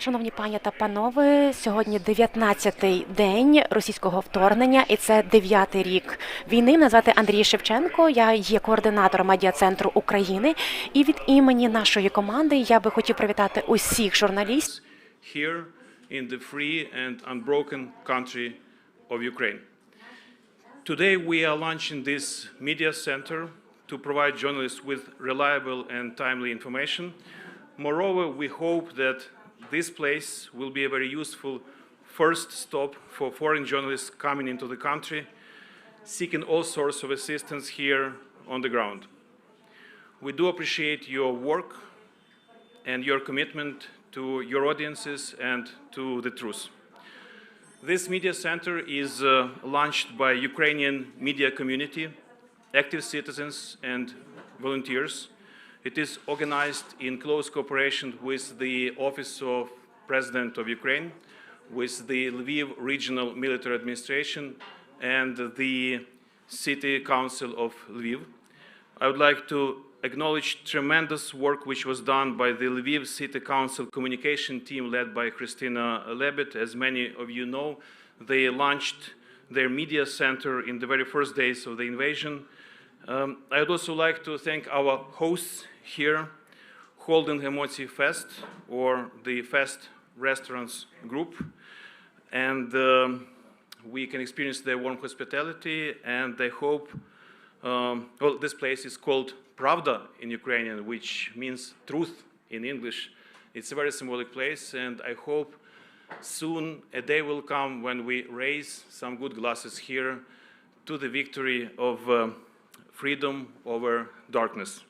Шановні пані та панове, сьогодні 19-й день російського вторгнення, і це 9-й рік війни. Мене звати Андрій Шевченко, я є координатором медіа-центру України. І від імені нашої команди я би хотів привітати усіх журналістів. Here in the free and unbroken country of Ukraine. Today we are launching this media center to provide journalists with reliable and timely information. Moreover, we hope that this place will be a very useful first stop for foreign journalists coming into the country, seeking all sorts of assistance here on the ground. We do appreciate your work and your commitment to your audiences and to the truth. This media center is launched by Ukrainian media community, active citizens and volunteers. It is organized in close cooperation with the Office of President of Ukraine, with the Lviv Regional Military Administration and the City Council of Lviv. I would like to acknowledge tremendous work which was done by the Lviv City Council communication team led by Christina Lebed. As many of you know, they launched their media center in the very first days of the invasion. I would also like to thank our hosts here, Holding Emocji Fest, or the Fest Restaurants Group, and we can experience their warm hospitality, and I hope, well, this place is called Pravda in Ukrainian, which means truth in English. It's a very symbolic place, and I hope soon a day will come when we raise some good glasses here to the victory of freedom over darkness.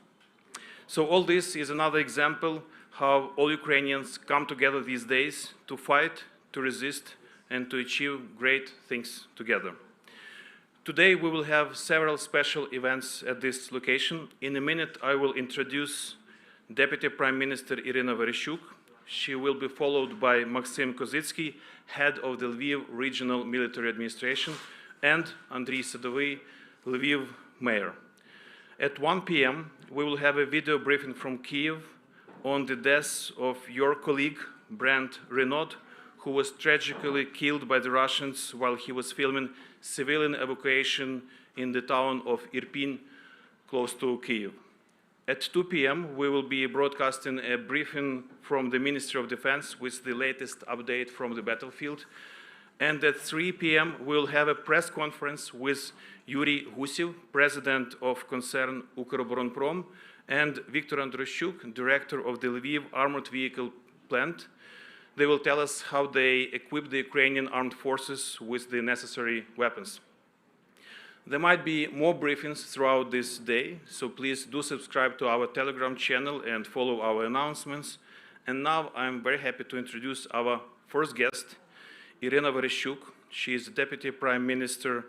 So all this is another example how all Ukrainians come together these days to fight, to resist, and to achieve great things together. Today we will have several special events at this location. In a minute I will introduce Deputy Prime Minister Iryna Vereshchuk. She will be followed by Maksym Kozytsky, head of the Lviv Regional Military Administration, and Andriy Sadovyi, Lviv Mayor. At 1 p.m. we will have a video briefing from Kyiv on the death of your colleague, Brent Renaud, who was tragically killed by the Russians while he was filming civilian evacuation in the town of Irpin, close to Kyiv. At 2 p.m. we will be broadcasting a briefing from the Ministry of Defense with the latest update from the battlefield. And at 3 p.m. we'll have a press conference with Yuri Gusev, president of concern Ukroboronprom, and Viktor Andryshuk, director of the Lviv armored vehicle plant. They will tell us how they equip the Ukrainian armed forces with the necessary weapons. There might be more briefings throughout this day, so please do subscribe to our Telegram channel and follow our announcements. And now I'm very happy to introduce our first guest, Iryna Vereshchuk. She is Deputy Prime Minister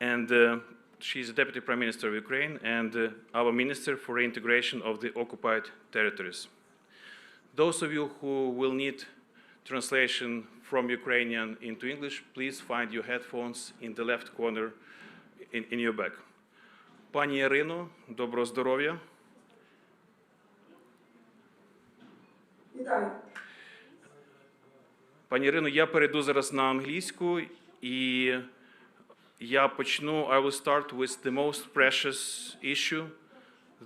and she's Deputy Prime Minister of Ukraine and our Minister for Reintegration of the occupied territories. Those of you who will need translation from Ukrainian into English, please find your headphones in the left corner in your bag. Пані Ірино, доброго здоров'я. Вітаю. Пані Ірино, я перейду зараз на англійську, і я почну, I will start with the most precious issue,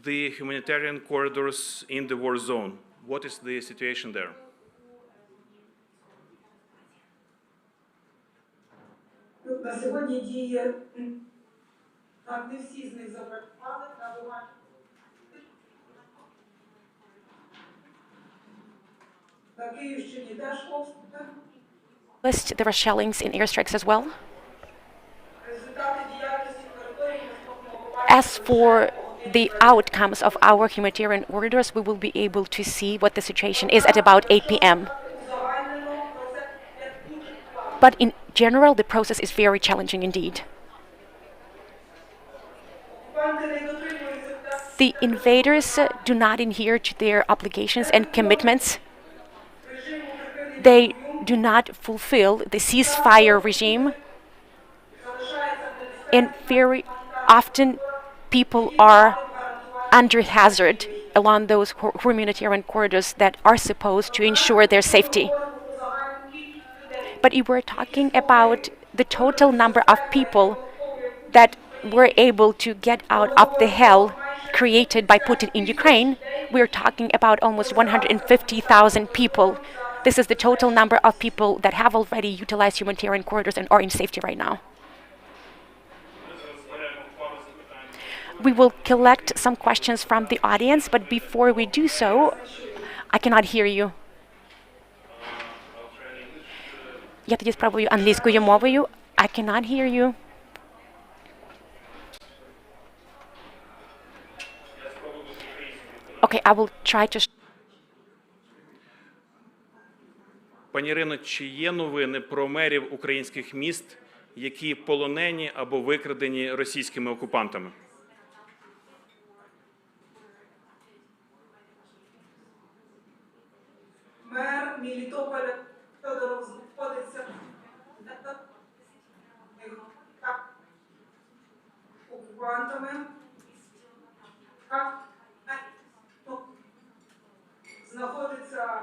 the humanitarian corridors in the war zone. What is the situation there? На сьогодні діє, так, не всі з них запрацювали, на Луганську. На Київщині теж обстріли. There were shellings in airstrikes as well. Результати діяльності території наступного As for the outcomes of our humanitarian orders, we will be able to see what the situation is at about 8 p.m. But in general, the process is very challenging indeed. The invaders do not adhere to their obligations and commitments. They do not fulfill the ceasefire regime, and very often people are under hazard along those humanitarian corridors that are supposed to ensure their safety. but you were talking about the total number of people that were able to get out of the hell created by Putin in Ukraine. We're talking about almost 150,000 people. This is the total number of people that have already utilized humanitarian corridors and are in safety right now. We will collect some questions from the audience, but before we do so, I cannot hear you. Я тоді спробую англійською мовою. I cannot hear you. Okay, I will try to. Пані Ірино, чи є новини про мерів українських міст, які полонені або викрадені російськими окупантами? Мер Мелітополя Федоров знаходиться окупантами. Знаходиться,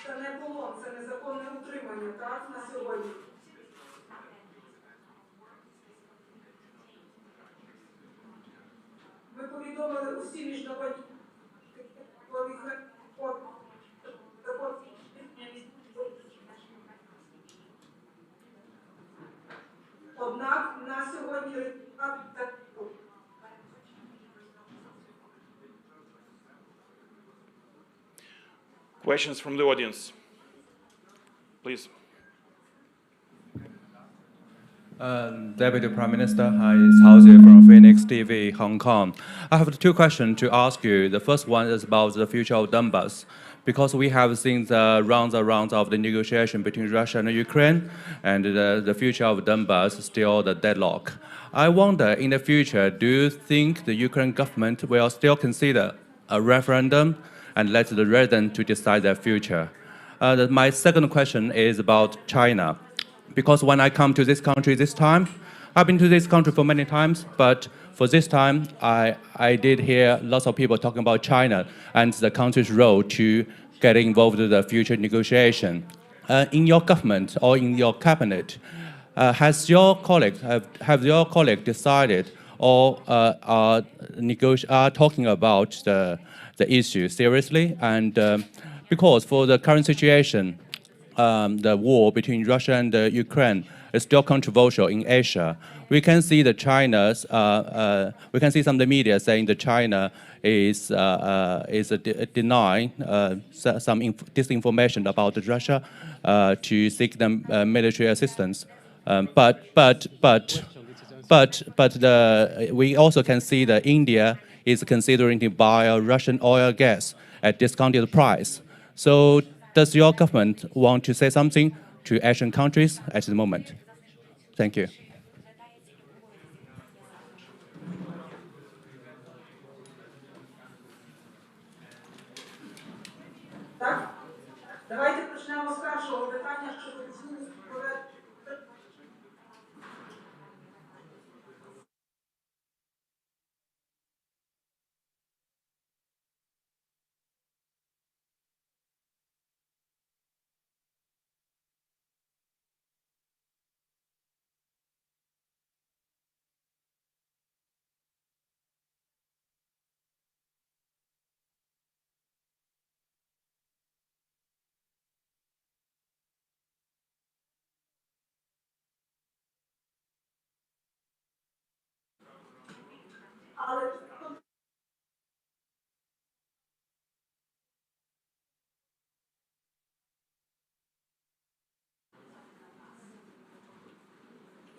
це не полон, це незаконне утримання, так, на сьогодні. Ми повідомили усі міжнародні однак на сьогодні результат. Questions from the audience, please. Deputy Prime Minister, hi, it's Haozie from Phoenix TV, Hong Kong. I have two questions to ask you. The first one is about the future of Donbas, because we have seen the rounds of the negotiation between Russia and Ukraine, and the future of Donbas is still the deadlock. I wonder, in the future, do you think the Ukraine government will still consider a referendum and let the residents to decide their future? My second question is about China. Because when I come to this country this time, I've been to this country for many times, but for this time, I did hear lots of people talking about China and the country's role to get involved in the future negotiation. In your government or in your cabinet, have your colleague decided or are talking about the issue seriously? And because for the current situation, the war between Russia and Ukraine is still controversial in Asia. We can see we can see some of the media saying that China is denying some disinformation about Russia to seek them military assistance. We also can see that India is considering to buy Russian oil gas at discounted price. So does your government want to say something to Asian countries at the moment? Thank you. Так? Давайте почнемо з першого питання щодо можливості проведення. Але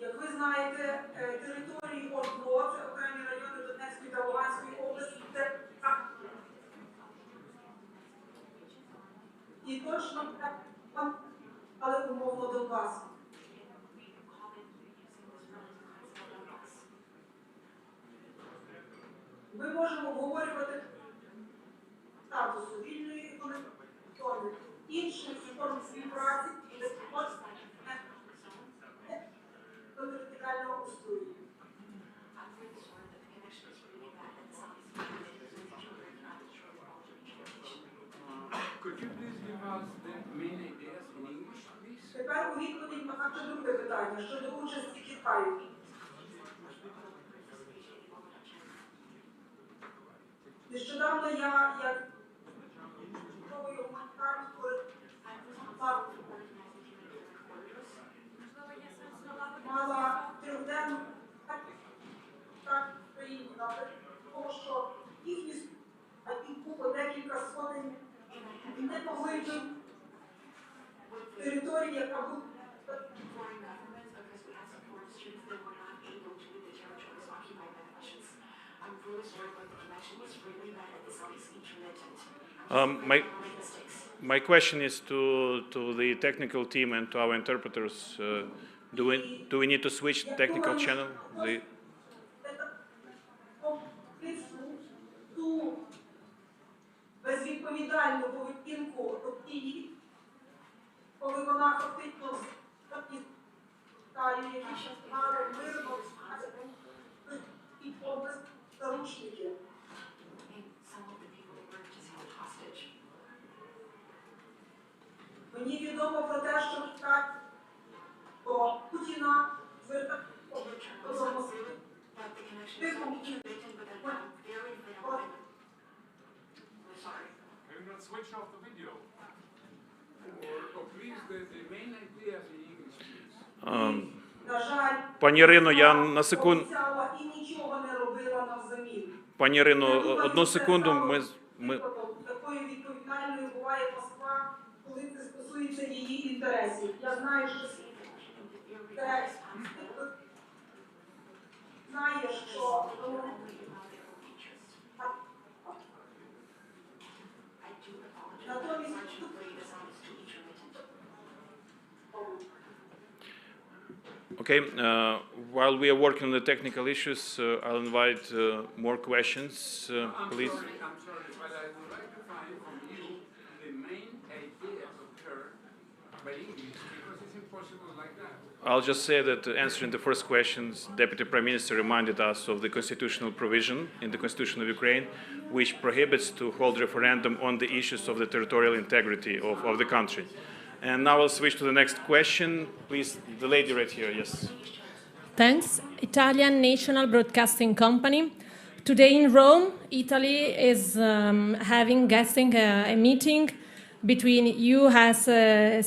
як ви знаєте, території ОРДЛО, це окремі райони Донецької та Луганської області, це і точно так, але умовно Донбас. Ми можемо обговорювати статусу вільної економічної зони, інших форм співпраці і до територіального устрою. Could you please give us the main ideas in English? питання щодо участі Китаю. Нещодавно я, як гуманітарну мала трьохденну в Україні, тому що їхні по декілька сотень не могли б території, яка буде My question is to the technical team and to our interpreters. Do we need to switch technical channel? ту безвідповідальну поведінку Росії, коли вона фактично які мали мирно і область заручники. Мені відомо про те, що до Путіна звертається до Москви. Switch off the video. Or please, the main idea of the English, please. На жаль, Пані Ірино, я на секунду. обіцяла і нічого не робила навзамін. Пані Ірино, одну секунду. Такою відповідальною буває Москва, коли це стосується її інтересів. Я знаю, що це знає, що натомість Okay, while we are working on the technical issues, I'll invite more questions, please. I'm sorry, but I would like to find from you the main idea of her by English, because it's impossible like that. I'll just say that answering the first questions, Deputy Prime Minister reminded us of the constitutional provision in the Constitution of Ukraine, which prohibits to hold referendum on the issues of the territorial integrity of the country. And now I'll switch to the next question. Please, the lady right here, yes. Thanks. Italian National Broadcasting Company. Today in Rome, Italy is guesting a meeting between you as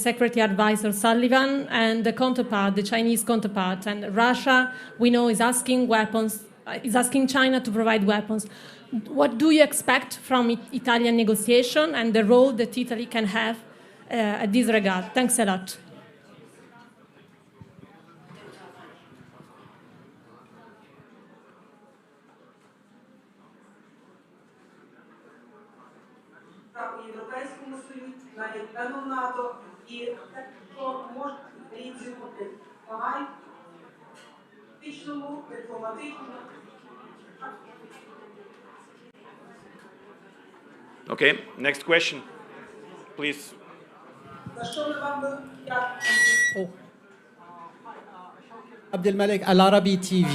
Secretary Advisor Sullivan and the counterpart, the Chinese counterpart. And Russia, we know, is asking China to provide weapons. What do you expect from Italian negotiation and the role that Italy can have at this regard? Thanks a lot. у Європейському Союзі, навіть членом НАТО, і те, що можна українці робити. Помагають політичному, дипломатичному. Okay, next question, please. За що ми вам дякуємо? Abdelmalek Al Arabi TV.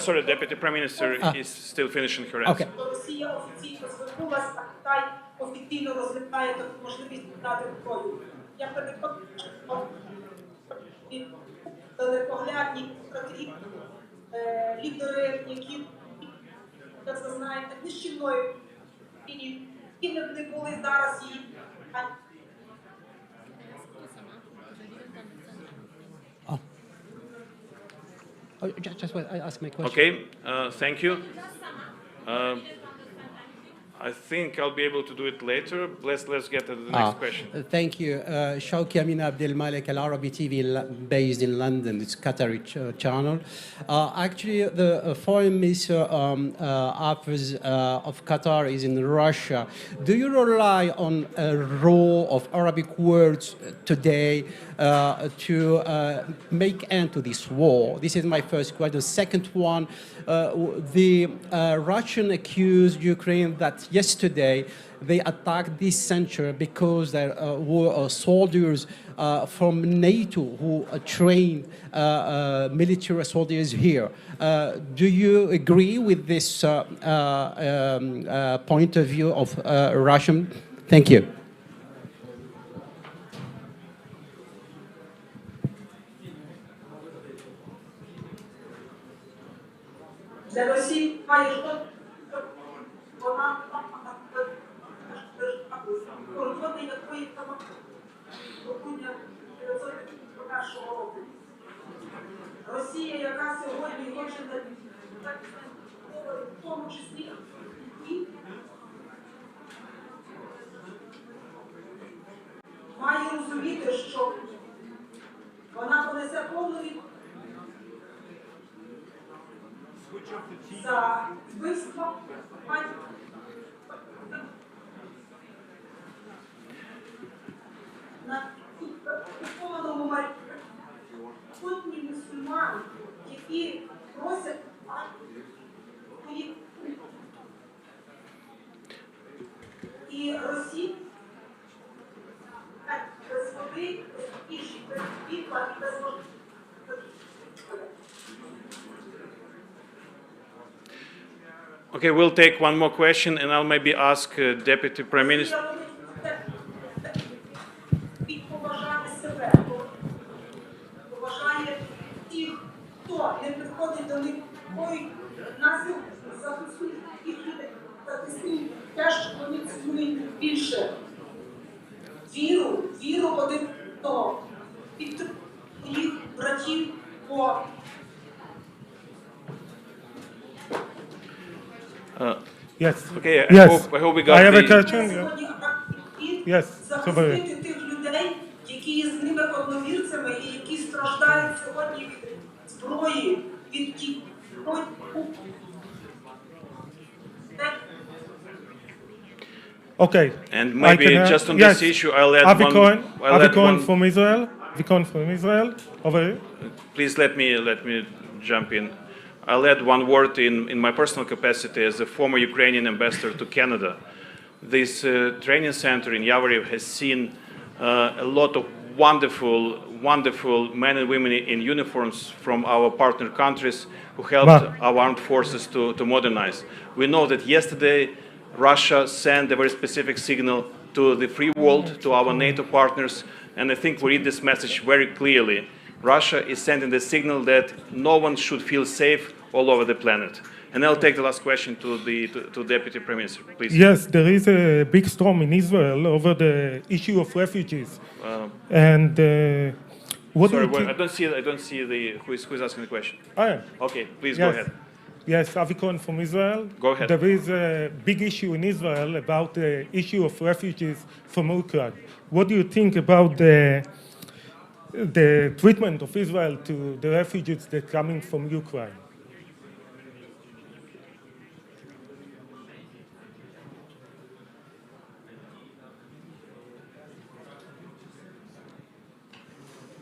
Sorry, Deputy Prime Minister is still finishing her answer. Okay. Росія офіційно звернулася, а Китай офіційно розглядає таку можливість дати зброю. Я переконана, що далекоглядні лідери, які, як ви знаєте, нищівною і не були зараз її. Just wait, I ask my question. Okay, thank you. I think I'll be able to do it later. Let's get to the next question. Thank you. Shawki Amin Abdelmalek Al Arabi TV, based in London. It's Qatari channel. Actually, the foreign minister office of Qatar is in Russia. Do you rely on a role of Arabic words today to make end to this war? This is my first question. Second one, the Russian accused Ukraine that yesterday they attacked this center because there were soldiers from NATO who trained military soldiers here. Do you agree with this point of view of Russian? Thank you. Для Росії має вона кордони якої грудня 1991 року. Росія, яка сьогодні хоче в тому числі і має розуміти, що вона понесе повну відповідальність за вбивство на окупованому Маріуполі. Сотні мусульман, які просять і Росія без води, без їжі, без світла і без можливості. Okay, we'll take one more question, and I'll maybe ask Deputy Prime Minister. Поважає себе, поважає тих, хто не підходить до них, нас захистить тих людей, захистить теж вони цінують більше. Віру один до підтримки їх братів по Yes. Okay, Yes. I hope we got I have a the... question. сьогодні Yes. захистити тих людей, які є з ними одновірцями і які страждають сьогодні від зброї, від Okay. And maybe just on this issue, I'll add Avikon one. from Israel. Avikon from Israel. Over here. Please let me jump in. I'll add one word in my personal capacity as a former Ukrainian ambassador to Canada. This training center in Yavoriv has seen a lot of wonderful men and women in uniforms from our partner countries who helped our armed forces to modernize. We know that yesterday Russia sent a very specific signal to the free world, to our NATO partners, and I think we read this message very clearly. Russia is sending the signal that no one should feel safe all over the planet. And I'll take the last question to Deputy Prime Minister, please. Yes, there is a big storm in Israel over the issue of refugees. And what Sorry, do you I don't see who's asking the question. Okay, please go Yes. ahead. Yes, Avikon from Israel. Go ahead. There is a big issue in Israel about the issue of refugees from Ukraine. What do you think about the treatment of Israel to the refugees that are coming from Ukraine?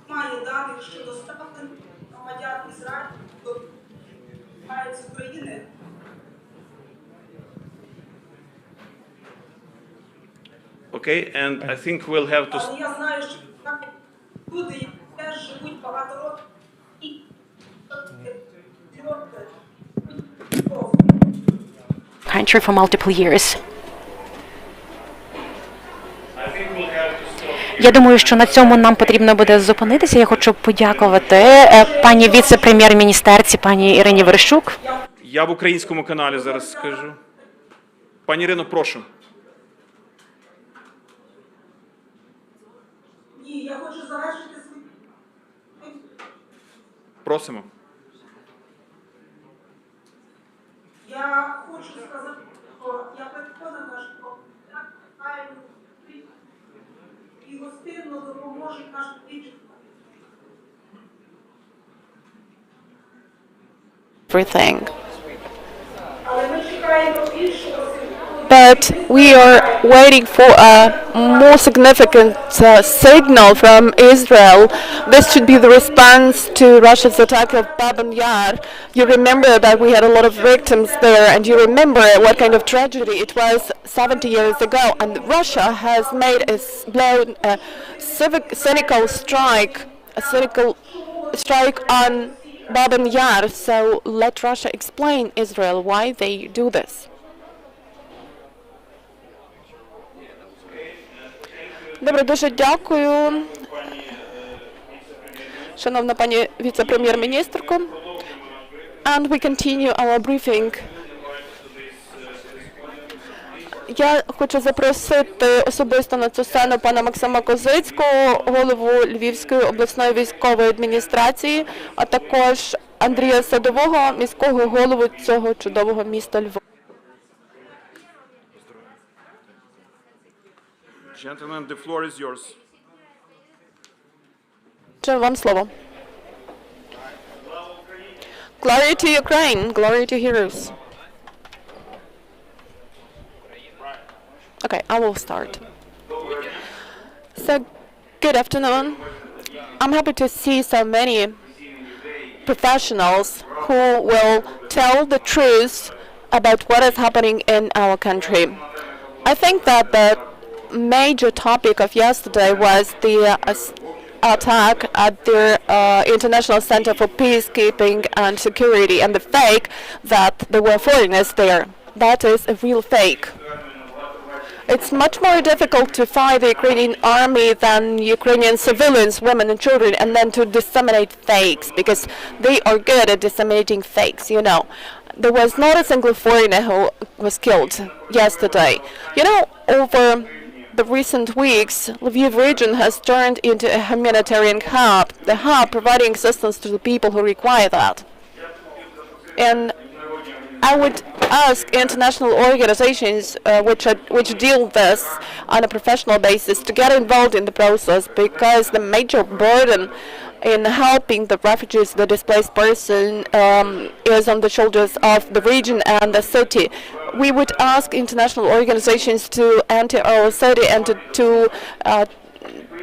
Має даних щодо ставлення громадян Ізраїлю до з України. Okay, and I think we'll have to... Але я знаю, що там люди, які теж живуть багато років і Country for multiple years. Я думаю, що на цьому нам потрібно буде зупинитися. Я хочу подякувати пані віце-прем'єр-міністерці, пані Ірині Верещук. Я в українському каналі зараз скажу. Пані Ірино, прошу. Ні, я хочу завершити свій... Просимо. Я хочу сказати, що я переконана, що і гостинно допоможуть нашим дітям. Everything. Але ми чекаємо більшого. But we are waiting for a more significant signal from Israel. This should be the response to Russia's attack of Bab Yar. You remember that we had a lot of victims there, and you remember what kind of tragedy it was 70 years ago. And Russia has made a cynical strike on Bab Yar. So let Russia explain Israel why they do this. Добре, дуже дякую, шановна пані віце-прем'єр-міністрко. And we continue our briefing. Я хочу запросити особисто на цю сцену пана Максима Козицького, голову Львівської обласної військової адміністрації, а також Андрія Садового, міського голову цього чудового міста Львова. Gentlemen, the floor is yours. Вам слово. Glory to Ukraine, glory to heroes. Okay, I will start. So, good afternoon. I'm happy to see so many professionals who will tell the truth about what is happening in our country. I think that the major topic of yesterday was the attack at the International Center for Peacekeeping and Security and the fake that there were foreigners there. That is a real fake. It's much more difficult to fight the Ukrainian army than Ukrainian civilians, women and children, and then to disseminate fakes, because they are good at disseminating fakes, you know. There was not a single foreigner who was killed yesterday. You know, over the recent weeks, Lviv region has turned into a humanitarian hub, the hub providing assistance to the people who require that. And I would ask international organizations which deal with this on a professional basis to get involved in the process, because the major burden in helping the refugees, the displaced person, is on the shoulders of the region and the city. We would ask international organizations to enter our city and to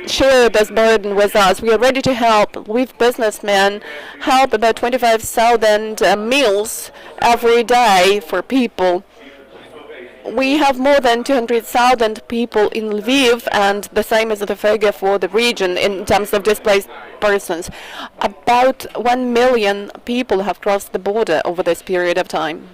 share this burden with us. We are ready to help. We've businessmen help about 25,000 meals every day for people. We have more than 200,000 people in Lviv, and the same is the figure for the region in terms of displaced persons. About 1 million people have crossed the border over this period of time.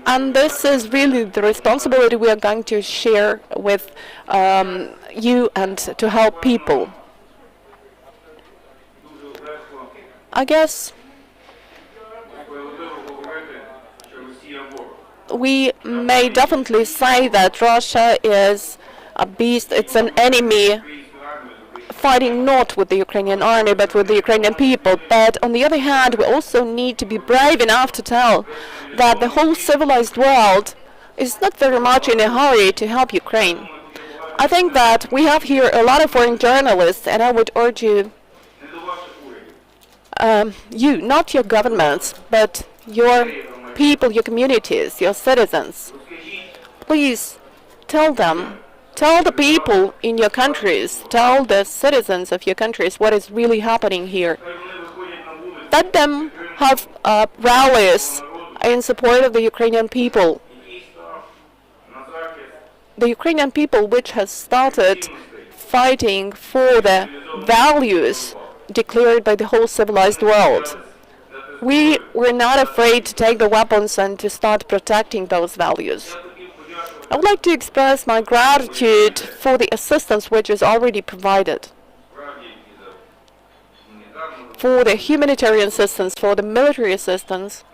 And this is really the responsibility we are going to share with you and to help people. I guess we may definitely say that Russia is a beast, it's an enemy fighting not with the Ukrainian army but with the Ukrainian people. But on the other hand, we also need to be brave enough to tell that the whole civilized world is not very much in a hurry to help Ukraine. I think that we have here a lot of foreign journalists, and I would urge you, not your governments, but your people, your communities, your citizens, please tell them, tell the people in your countries, tell the citizens of your countries what is really happening here. Let them have rallies in support of the Ukrainian people. The Ukrainian people which has started fighting for the values declared by the whole civilized world. We were not afraid to take the weapons and to start protecting those values. I would like to express my gratitude for the assistance which is already provided, for the humanitarian assistance, for the military assistance.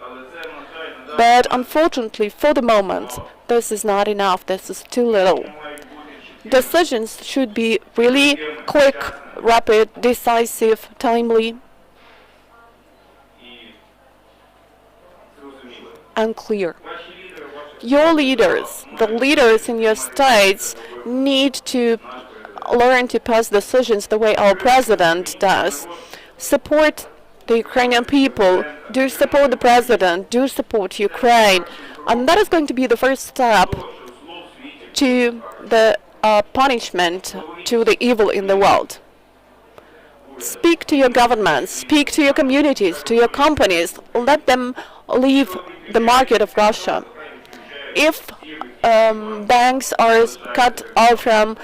But unfortunately, for the moment, this is not enough. This is too little. Decisions should be really quick, rapid, decisive, timely, and clear. Your leaders, the leaders in your states, need to learn to pass decisions the way our president does. Support the Ukrainian people, do support the president, do support Ukraine, and that is going to be the first step to the punishment to the evil in the world. Speak to your governments, speak to your communities, to your companies, let them leave the market of Russia. If banks are cut off from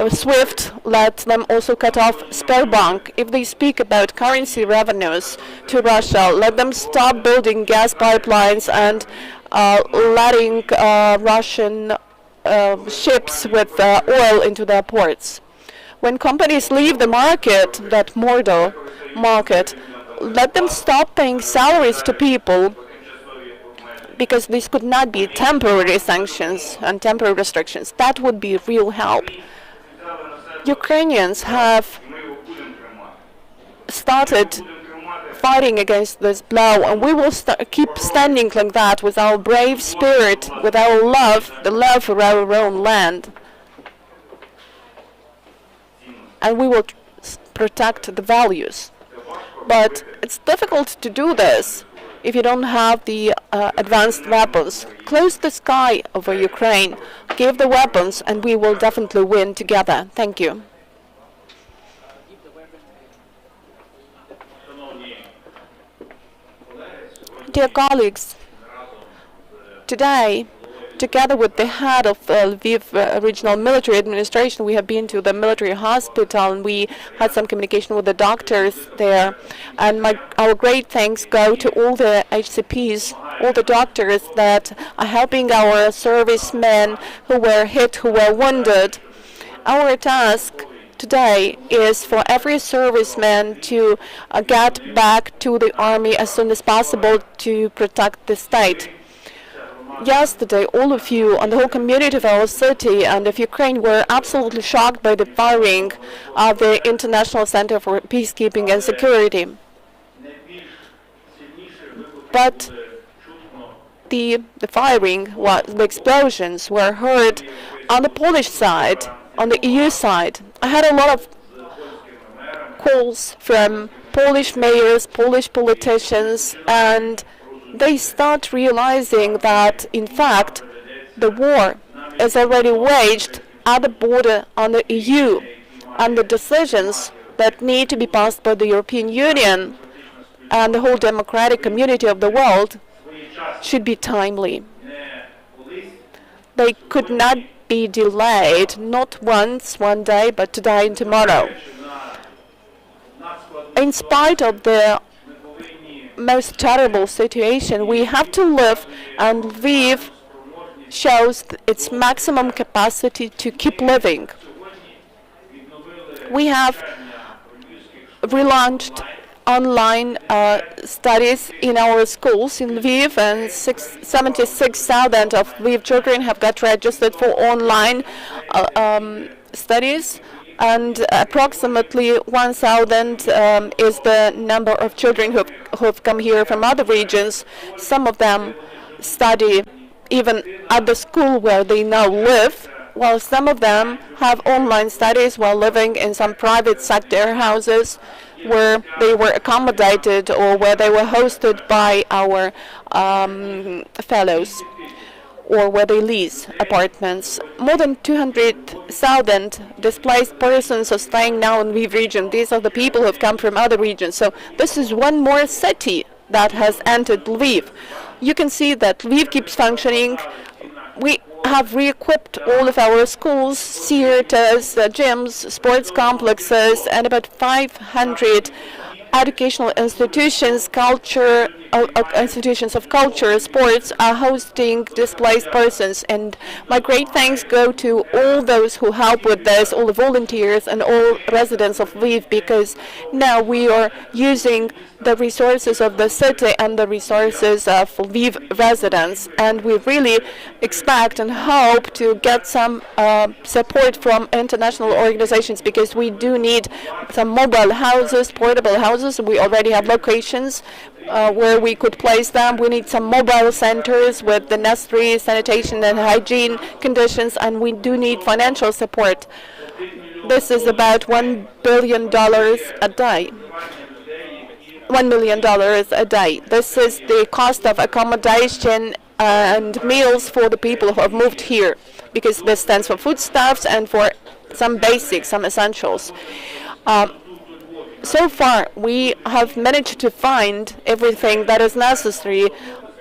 SWIFT, let them also cut off Sberbank. If they speak about currency revenues to Russia, let them stop building gas pipelines and letting Russian ships with oil into their ports. When companies leave the market, that Mordor market, let them stop paying salaries to people, because this could not be temporary sanctions and temporary restrictions. That would be real help. Ukrainians have started fighting against this blow, and we will keep standing like that with our brave spirit, with our love, the love for our own land. And we will protect the values. But it's difficult to do this if you don't have the advanced weapons. Close the sky over Ukraine, give the weapons, and we will definitely win together. Thank you. Dear colleagues, today, together with the head of Lviv Regional Military Administration, we have been to the military hospital, and we had some communication with the doctors there. And our great thanks go to all the HCPs, all the doctors that are helping our servicemen who were hit, who were wounded. Our task today is for every serviceman to get back to the army as soon as possible to protect the state. Yesterday, all of you and the whole community of our city and of Ukraine were absolutely shocked by the firing of the International Center for Peacekeeping and Security. But the firing, the explosions were heard on the Polish side, on the EU side. I had a lot of calls from Polish mayors, Polish politicians, and they start realizing that, in fact, the war is already waged at the border on the EU, and the decisions that need to be passed by the European Union and the whole democratic community of the world should be timely. They could not be delayed, not once, one day, but today and tomorrow. In spite of the most terrible situation, we have to live, and Lviv shows its maximum capacity to keep living. We have relaunched online studies in our schools in Lviv, and 76,000 of Lviv children have got registered for online studies, and approximately 1,000 is the number of children who have come here from other regions. Some of them study even at the school where they now live, while some of them have online studies while living in some private sector houses where they were accommodated or where they were hosted by our fellows, or where they lease apartments. More than 200,000 displaced persons are staying now in Lviv region. These are the people who have come from other regions. So this is one more city that has entered Lviv. You can see that Lviv keeps functioning. We have re-equipped all of our schools, theaters, gyms, sports complexes, and about 500 educational institutions, institutions of culture, sports are hosting displaced persons. And my great thanks go to all those who help with this, all the volunteers and all residents of Lviv, because now we are using the resources of the city and the resources of Lviv residents, and we really expect and hope to get some support from international organizations, because we do need some mobile houses, portable houses. We already have locations where we could place them. We need some mobile centers with the necessary sanitation and hygiene conditions, and we do need financial support. This is about $1 billion a day. $1 million a day. This is the cost of accommodation and meals for the people who have moved here, because this stands for foodstuffs and for some basics, some essentials. So far, we have managed to find everything that is necessary,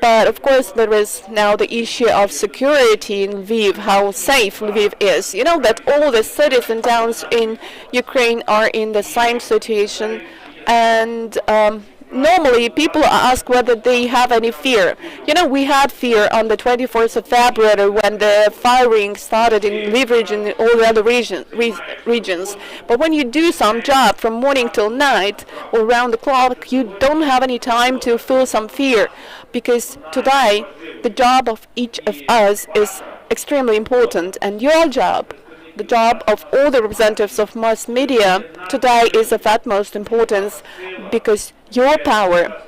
but of course there is now the issue of security in Lviv, how safe Lviv is. You know that all the cities and towns in Ukraine are in the same situation, and normally people ask whether they have any fear. You know, we had fear on the 24th of February when the firing started in Lviv region and all the other regions. But when you do some job from morning till night or round the clock, you don't have any time to feel some fear, because today the job of each of us is extremely important, and your job, the job of all the representatives of mass media today, is of utmost importance, because your power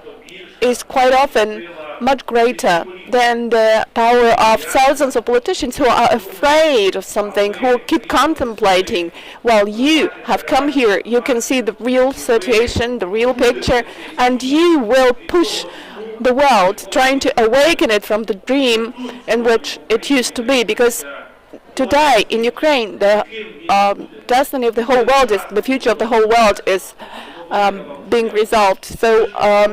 is quite often much greater than the power of thousands of politicians who are afraid of something, who keep contemplating. While you have come here, you can see the real situation, the real picture, and you will push the world, trying to awaken it from the dream in which it used to be, because today in Ukraine the destiny of the whole world is, the future of the whole world is being resolved. So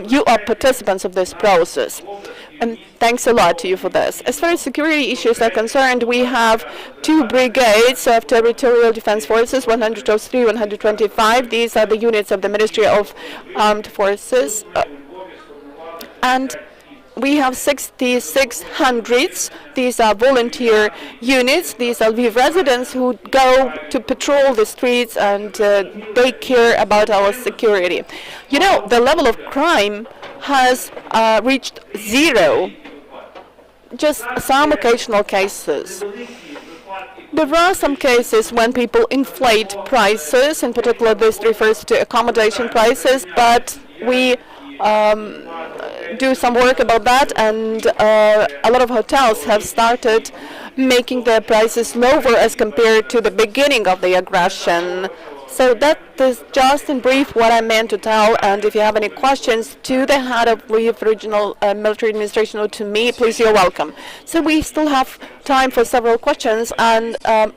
you are participants of this process, and thanks a lot to you for this. As far as security issues are concerned, we have 2 brigades of territorial defense forces, 103, 125. These are the units of the Ministry of Armed Forces. And we have 6,600. These are volunteer units. These are Lviv residents who go to patrol the streets and take care about our security. You know, the level of crime has reached 0. Just some occasional cases. There are some cases when people inflate prices. In particular, this refers to accommodation prices, but we do some work about that, and a lot of hotels have started making their prices lower as compared to the beginning of the aggression. So that is just in brief what I meant to tell, and if you have any questions to the head of Lviv Regional Military Administration or to me, please, you're welcome. So we still have time for several questions, and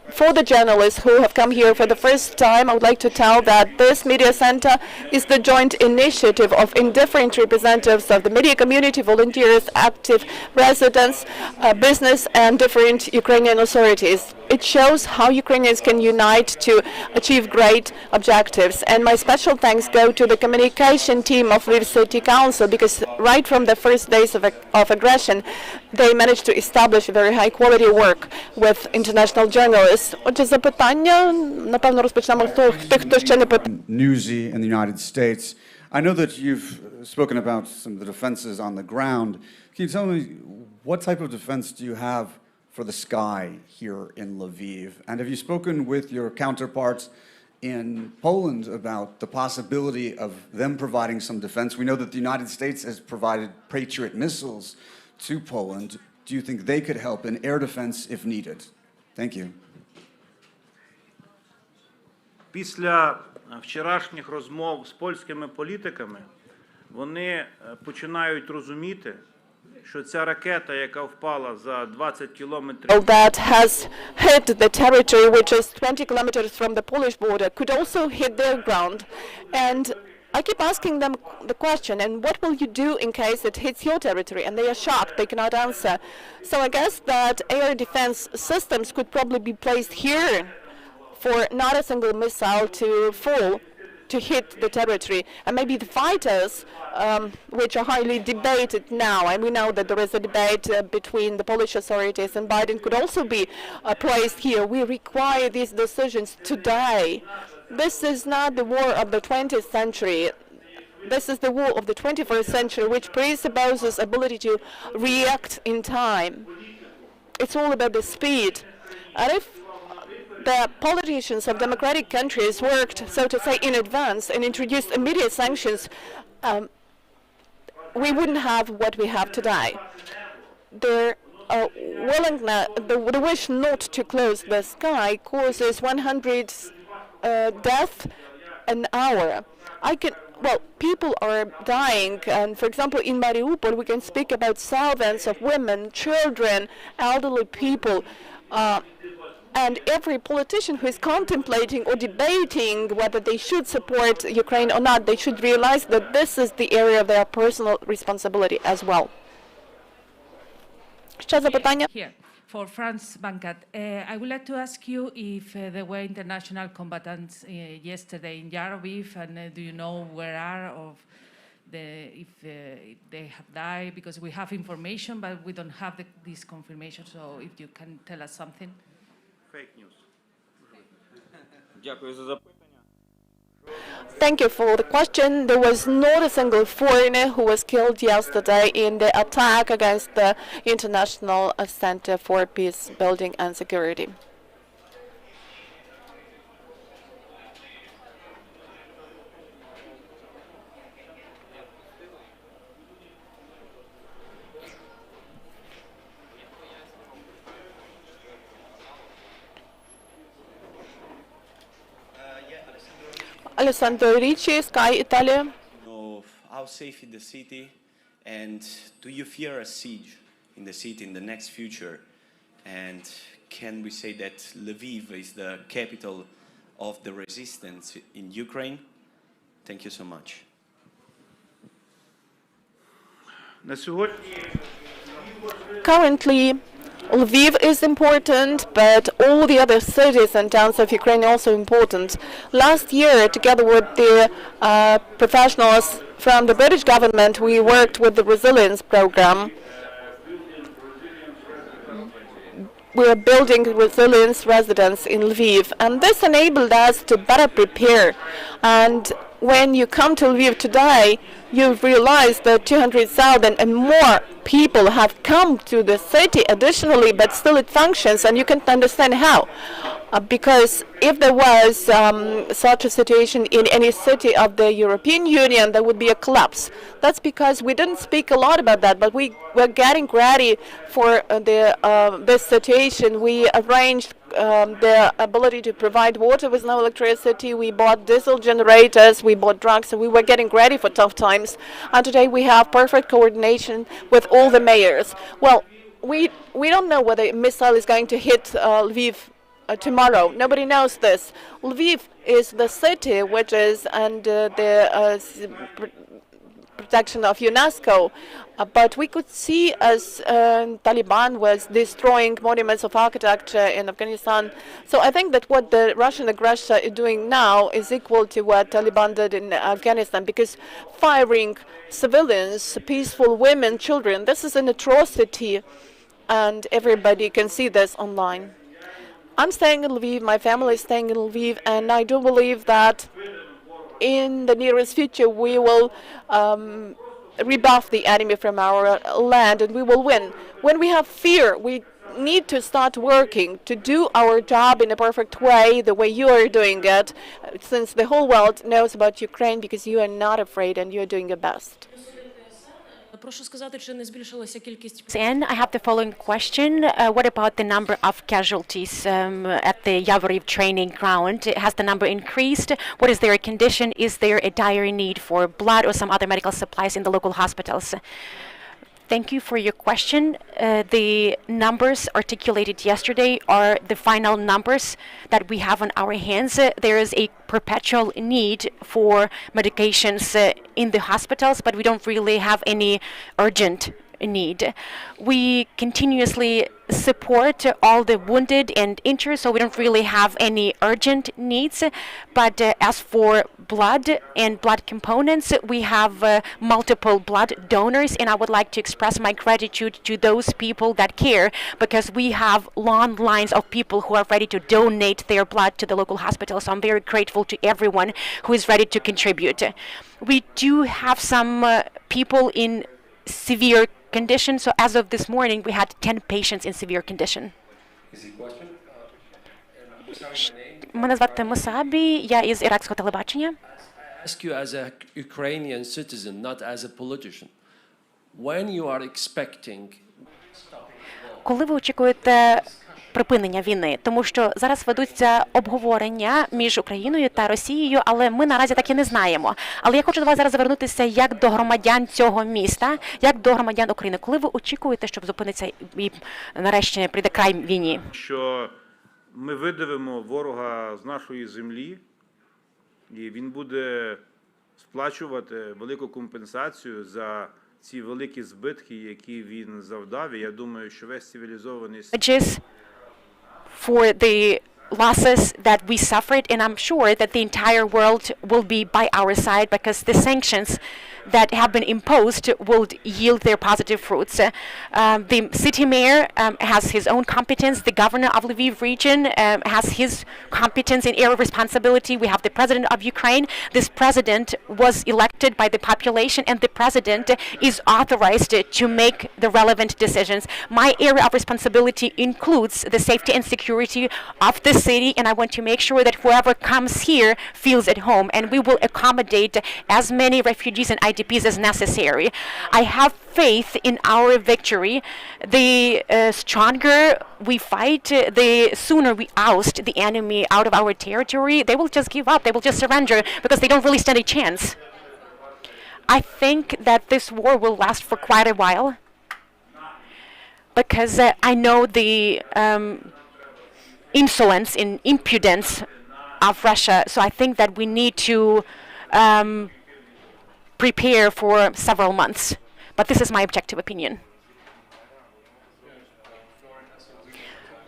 for the journalists who have come here for the first time, I would like to tell that this media center is the joint initiative of indifferent representatives of the media community, volunteers, active residents, business, and different Ukrainian authorities. It shows how Ukrainians can unite to achieve great objectives. And my special thanks go to the communication team of Lviv City Council, because right from the first days of aggression, they managed to establish very high quality work with international journalists. Отже, запитання, напевно, розпочнемо з тих, хто ще не питав. Newsy in the United States. I know that you've spoken about some of the defenses on the ground. Can you tell me what type of defense do you have for the sky here in Lviv? And have you spoken with your counterparts in Poland about the possibility of them providing some defense? We know that the United States has provided Patriot missiles to Poland. Do you think they could help in air defense if needed? Thank you. Після вчорашніх розмов з польськими політиками вони починають розуміти, що ця ракета, яка впала за 20 кілометрів, that has hit the territory which is 20 kilometers from the Polish border could also hit their ground. And I keep asking them the question, and what will you do in case it hits your territory? And they are shocked, they cannot answer. So I guess that air defense systems could probably be placed here for not a single missile to fall, to hit the territory. And maybe the fighters, which are highly debated now, and we know that there is a debate between the Polish authorities and Biden, could also be placed here. We require these decisions today. This is not the war of the 20th century. This is the war of the 21st century, which presupposes ability to react in time. It's all about the speed. And if the politicians of democratic countries worked, so to say, in advance and introduced immediate sanctions, we wouldn't have what we have today. Their willingness, the wish not to close the sky causes 100 deaths an hour. People are dying, and for example, in Mariupol, we can speak about thousands of women, children, elderly people. And every politician who is contemplating or debating whether they should support Ukraine or not, they should realize that this is the area of their personal responsibility as well. Ще запитання? Here, for France Bancat, I would like to ask you if there were international combatants yesterday in Lviv, and do you know where are of if they have died, because we have information, but we don't have this confirmation. So if you can tell us something. Fake news. Дякую за запитання. Thank you for the question. There was not a single foreigner who was killed yesterday in the attack against the International Center for Peace Building and Security. Alessandro Ricci, Sky Italia. Of how safe is the city, and do you fear a siege in the city in the next future? And can we say that Lviv is the capital of the resistance in Ukraine? Thank you so much. На сьогодні Currently, Lviv is important, but all the other cities and towns of Ukraine are also important. Last year, together with the professionals from the British government, we worked with the resilience program. We are building resilience residence in Lviv, and this enabled us to better prepare. And when you come to Lviv today, you realize that 200,000 and more people have come to the city additionally, but still it functions, and you can understand how. Because if there was such a situation in any city of the European Union, there would be a collapse. That's because we didn't speak a lot about that, but we were getting ready for this situation. We arranged the ability to provide water with no electricity. We bought diesel generators, we bought drugs, and we were getting ready for tough times. And today we have perfect coordination with all the mayors. Well, we don't know whether a missile is going to hit Lviv tomorrow. Nobody knows this. Lviv is the city which is under the protection of UNESCO, but we could see as Taliban was destroying monuments of architecture in Afghanistan. So I think that what the Russian aggressor is doing now is equal to what Taliban did in Afghanistan, because firing civilians, peaceful women, children, this is an atrocity, and everybody can see this online. I'm staying in Lviv, my family is staying in Lviv, and I do believe that in the nearest future we will rebuff the enemy from our land, and we will win. When we have fear, we need to start working to do our job in a perfect way, the way you are doing it, since the whole world knows about Ukraine, because you are not afraid and you are doing your best. And I have the following question. What about the number of casualties at the Yavoriv training ground? Has the number increased? What is their condition? Is there a dire need for blood or some other medical supplies in the local hospitals? Thank you for your question. The numbers articulated yesterday are the final numbers that we have on our hands. There is a perpetual need for medications in the hospitals, but we don't really have any urgent need. We continuously support all the wounded and injured, so we don't really have any urgent needs. But as for blood and blood components, we have multiple blood donors, and I would like to express my gratitude to those people that care, because we have long lines of people who are ready to donate their blood to the local hospital. So I'm very grateful to everyone who is ready to contribute. We do have some people in severe condition. So as of this morning, we had 10 patients in severe condition. Мене звати Мусабі, я із іракського телебачення. Ask you as a Ukrainian citizen, not as a politician, when you are expecting. Коли ви очікуєте припинення війни, тому що зараз ведуться обговорення між Україною та Росією, але ми наразі так і не знаємо. Але я хочу до вас зараз звернутися як до громадян цього міста, як до громадян України. Коли ви очікуєте, щоб зупиниться і нарешті прийде край війні? Що ми видавимо ворога з нашої землі, і він буде сплачувати велику компенсацію за ці великі збитки, які він завдав. І я думаю, що весь цивілізований світ for the losses that we suffered, and I'm sure that the entire world will be by our side, because the sanctions that have been imposed will yield their positive fruits. The city mayor has his own competence. The governor of Lviv region has his competence in area of responsibility. We have the president of Ukraine. This president was elected by the population, and the president is authorized to make the relevant decisions. My area of responsibility includes the safety and security of the city, and I want to make sure that whoever comes here feels at home, and we will accommodate as many refugees and IDPs as necessary. I have faith in our victory. The stronger we fight, the sooner we oust the enemy out of our territory. They will just give up. They will just surrender because they don't really stand a chance. I think that this war will last for quite a while because I know the insolence and impudence of Russia. So I think that we need to prepare for several months. But this is my objective opinion.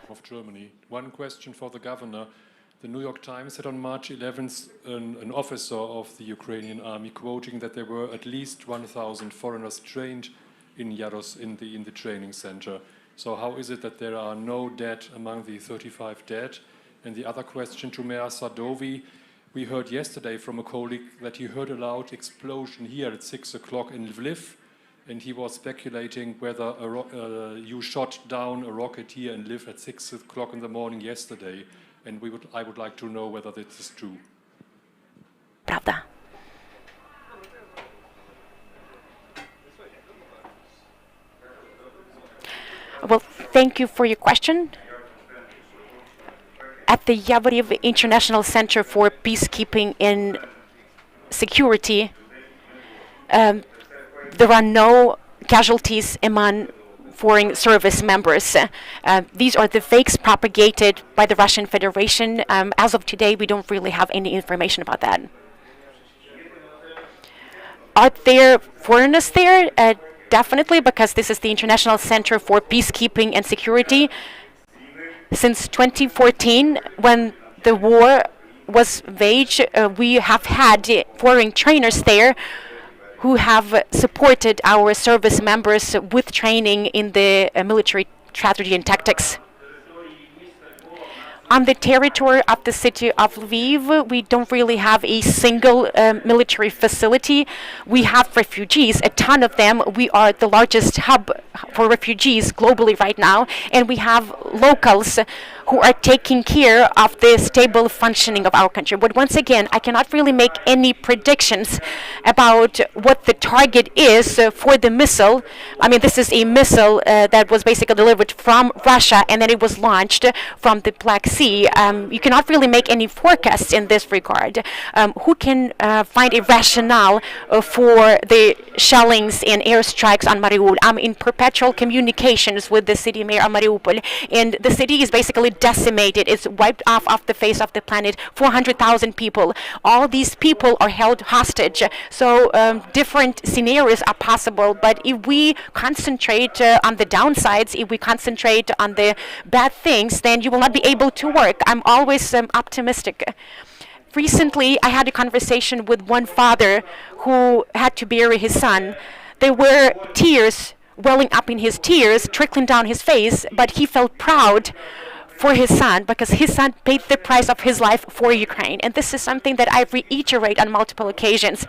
Of Germany. One question for the governor. The New York Times said on March 11th an officer of the Ukrainian army quoting that there were at least 1,000 foreigners trained in Yaros in the training center. So how is it that there are no dead among the 35 dead? And the other question to Mayor Sadovyi, we heard yesterday from a colleague that he heard a loud explosion here at 6 o'clock in Lviv, and he was speculating whether you shot down a rocket here in Lviv at 6 o'clock in the morning yesterday, and I would like to know whether this is true. Правда. Well, thank you for your question. At the Yavoriv International Center for Peacekeeping and Security, there are no casualties among foreign service members. These are the fakes propagated by the Russian Federation. As of today, we don't really have any information about that. Are there foreigners there? Definitely, because this is the International Center for Peacekeeping and Security. Since 2014, when the war was waged, we have had foreign trainers there who have supported our service members with training in the military strategy and tactics. On the territory of the city of Lviv, we don't really have a single military facility. We have refugees, a ton of them. We are the largest hub for refugees globally right now, and we have locals who are taking care of the stable functioning of our country. But once again, I cannot really make any predictions about what the target is for the missile. I mean, this is a missile that was basically delivered from Russia, and then it was launched from the Black Sea. You cannot really make any forecasts in this regard. Who can find a rationale for the shellings and airstrikes on Mariupol? I'm in perpetual communications with the city mayor of Mariupol, and the city is basically decimated. It's wiped off the face of the planet. 400,000 people. All these people are held hostage. So different scenarios are possible. But if we concentrate on the downsides, if we concentrate on the bad things, then you will not be able to work. I'm always optimistic. Recently, I had a conversation with one father who had to bury his son. There were tears welling up in his tears, trickling down his face, but he felt proud for his son because his son paid the price of his life for Ukraine. And this is something that I reiterate on multiple occasions.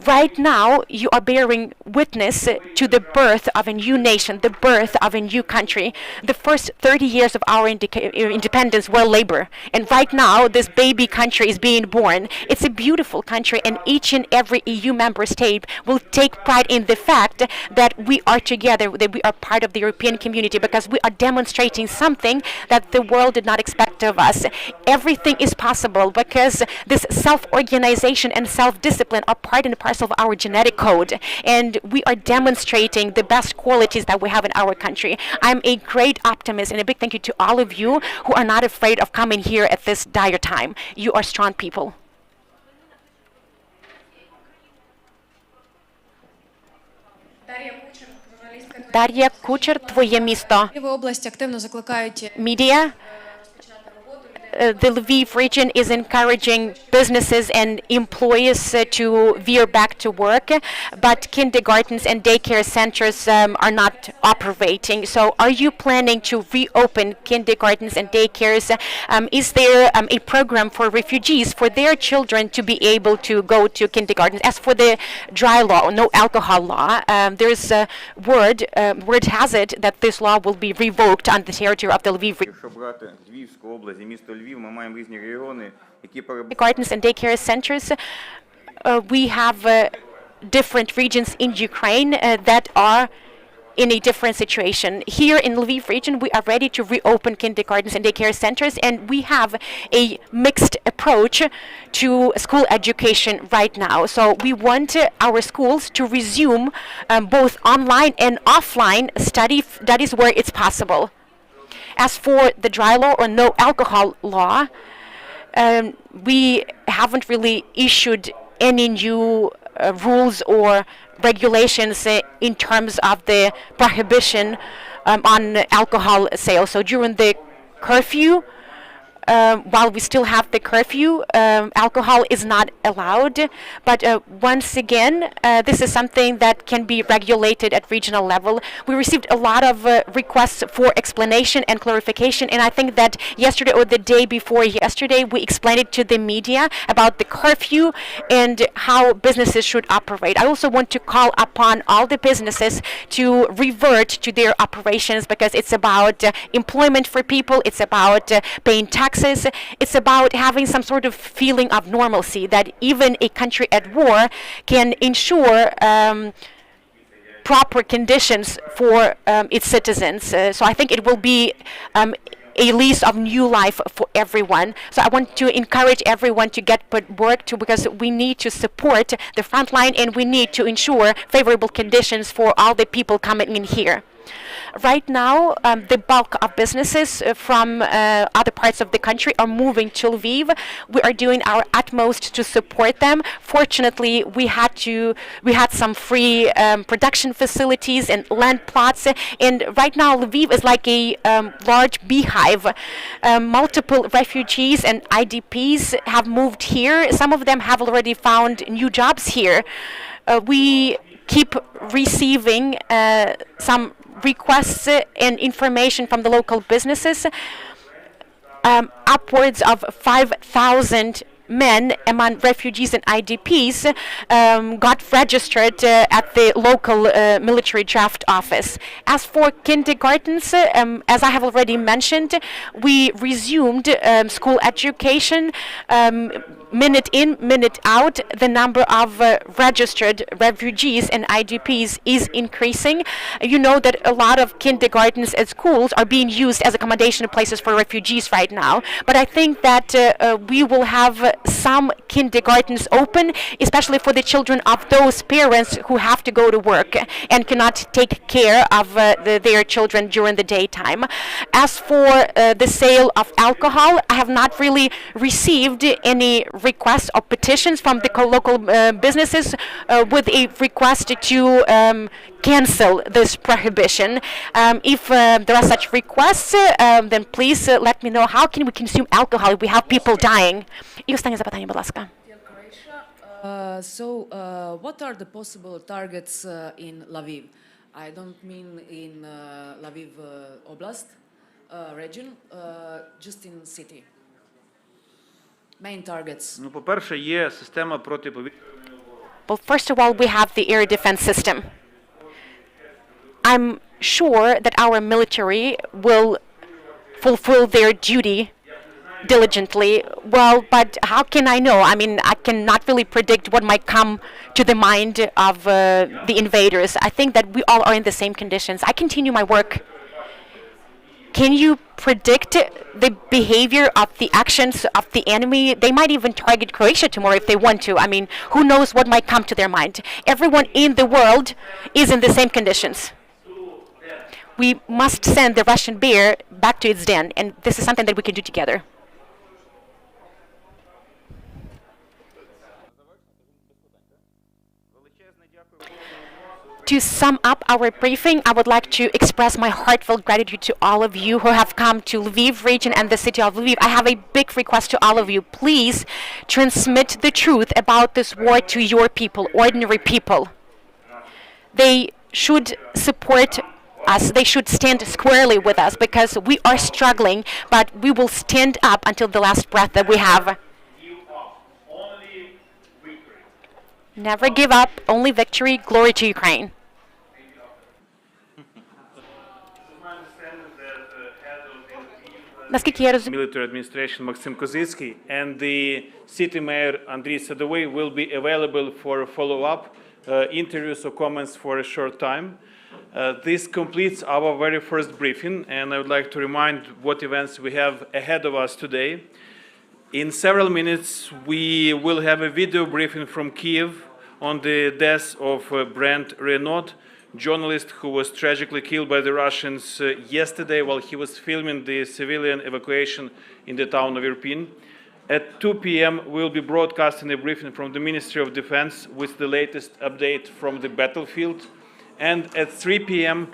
Right now, you are bearing witness to the birth of a new nation, the birth of a new country. The first 30 years of our independence were labor. And right now, this baby country is being born. It's a beautiful country, and each and every EU member state will take pride in the fact that we are together, that we are part of the European community, because we are demonstrating something that the world did not expect of us. Everything is possible because this self-organization and self-discipline are part and parcel of our genetic code, and we are demonstrating the best qualities that we have in our country. I'm a great optimist, and a big thank you to all of you who are not afraid of coming here at this dire time. You are strong people. Дар'я Кучер, твоє місто. В області активно закликають Media the Lviv region is encouraging businesses and employees to veer back to work, but kindergartens and daycare centers are not operating. So are you planning to reopen kindergartens and daycares? Is there a program for refugees, for their children to be able to go to kindergartens? As for the dry law, no alcohol law, there's a word has it that this law will be revoked on the territory of the Lviv region. Якщо брати Львівську область і місто Львів, ми маємо різні регіони, які Gardens and daycare centers, we have different regions in Ukraine that are in a different situation. Here in Lviv region, we are ready to reopen kindergartens and daycare centers, and we have a mixed approach to school education right now. So we want our schools to resume both online and offline studies where it's possible. As for the dry law or no alcohol law, we haven't really issued any new rules or regulations in terms of the prohibition on alcohol sales. So during the curfew, while we still have the curfew, alcohol is not allowed. But once again, this is something that can be regulated at regional level. We received a lot of requests for explanation and clarification, and I think that yesterday or the day before yesterday, we explained it to the media about the curfew and how businesses should operate. I also want to call upon all the businesses to revert to their operations, because it's about employment for people, it's about paying taxes. It's about having some sort of feeling of normalcy, that even a country at war can ensure proper conditions for its citizens. So I think it will be a lease of new life for everyone. So I want to encourage everyone to get work to, because we need to support the front line and we need to ensure favorable conditions for all the people coming in here. Right now, the bulk of businesses from other parts of the country are moving to Lviv. We are doing our utmost to support them. Fortunately, we had some free production facilities and land plots. And right now, Lviv is like a large beehive. Multiple refugees and IDPs have moved here. Some of them have already found new jobs here. We keep receiving some requests and information from the local businesses. Upwards of 5,000 men among refugees and IDPs got registered at the local military draft office. As for kindergartens, as I have already mentioned, we resumed school education. Minute in, minute out, the number of registered refugees and IDPs is increasing. You know that a lot of kindergartens and schools are being used as accommodation places for refugees right now. But I think that we will have some kindergartens open, especially for the children of those parents who have to go to work and cannot take care of their children during the daytime. As for the sale of alcohol, I have not really received any requests or petitions from the local businesses with a request to cancel this prohibition. If there are such requests, then please let me know how can we consume alcohol if we have people dying. І останнє запитання, будь ласка. So, what are the possible targets in Lviv? I don't mean in Lviv Oblast region, just in city. Main targets. Ну, по-перше, є система протиповітряної. Well, first of all, we have the air defense system. I'm sure that our military will fulfill their duty diligently. Well, but how can I know? I mean, I cannot really predict what might come to the mind of the invaders. I think that we all are in the same conditions. I continue my work. Can you predict the behavior of the actions of the enemy? They might even target Croatia tomorrow if they want to. I mean, who knows what might come to their mind? Everyone in the world is in the same conditions. We must send the Russian bear back to its den, and this is something that we can do together. To sum up our briefing, I would like to express my heartfelt gratitude to all of you who have come to Lviv region and the city of Lviv. I have a big request to all of you. Please transmit the truth about this war to your people, ordinary people. They should support us. They should stand squarely with us because we are struggling, but we will stand up until the last breath that we have. Never give up, only victory, glory to Ukraine. Military administration Maksym Kozytsky and the city mayor Andriy Sadovyi will be available for follow-up interviews or comments for a short time. This completes our very first briefing, and I would like to remind what events we have ahead of us today. In several minutes, we will have a video briefing from Kiev on the death of Brent Renaud, journalist who was tragically killed by the Russians yesterday while he was filming the civilian evacuation in the town of Irpin. At 2 p.m. we'll be broadcasting a briefing from the Ministry of Defense with the latest update from the battlefield. And at 3 p.m.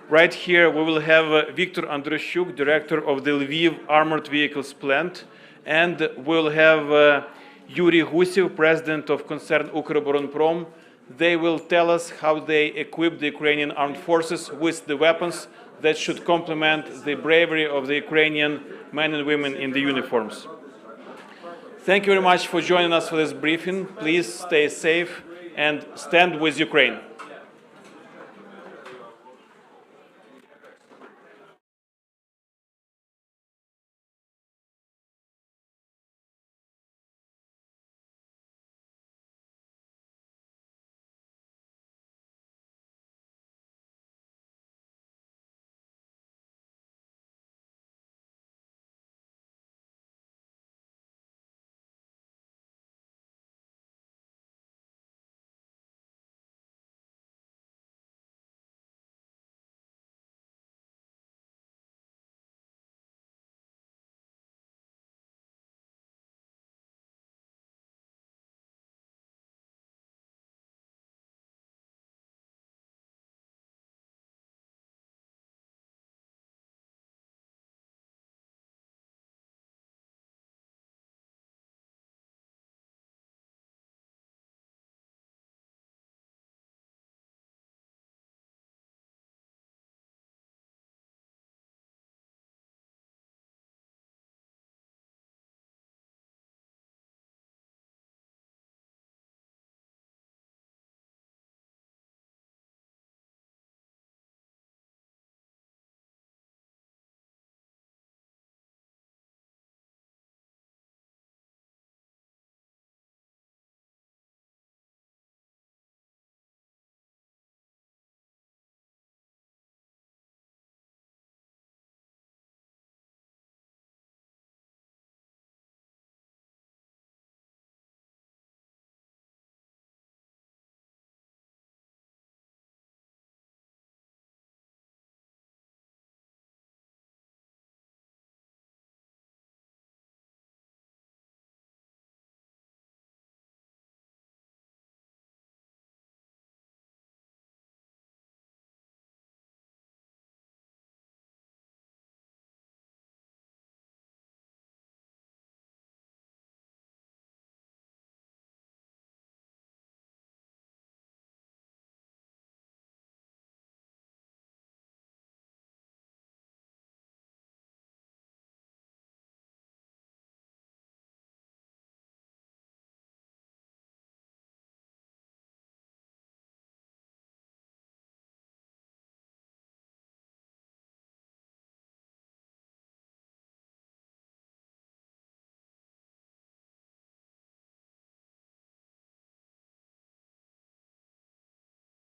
right here we will have Viktor Andriy, director of the Lviv Armored Vehicles Plant, and we'll have Yuri Gusev, president of concern Ukroboronprom. They will tell us how they equip the Ukrainian armed forces with the weapons that should complement the bravery of the Ukrainian men and women in the uniforms. Thank you very much for joining us for this briefing. Please stay safe and stand with Ukraine.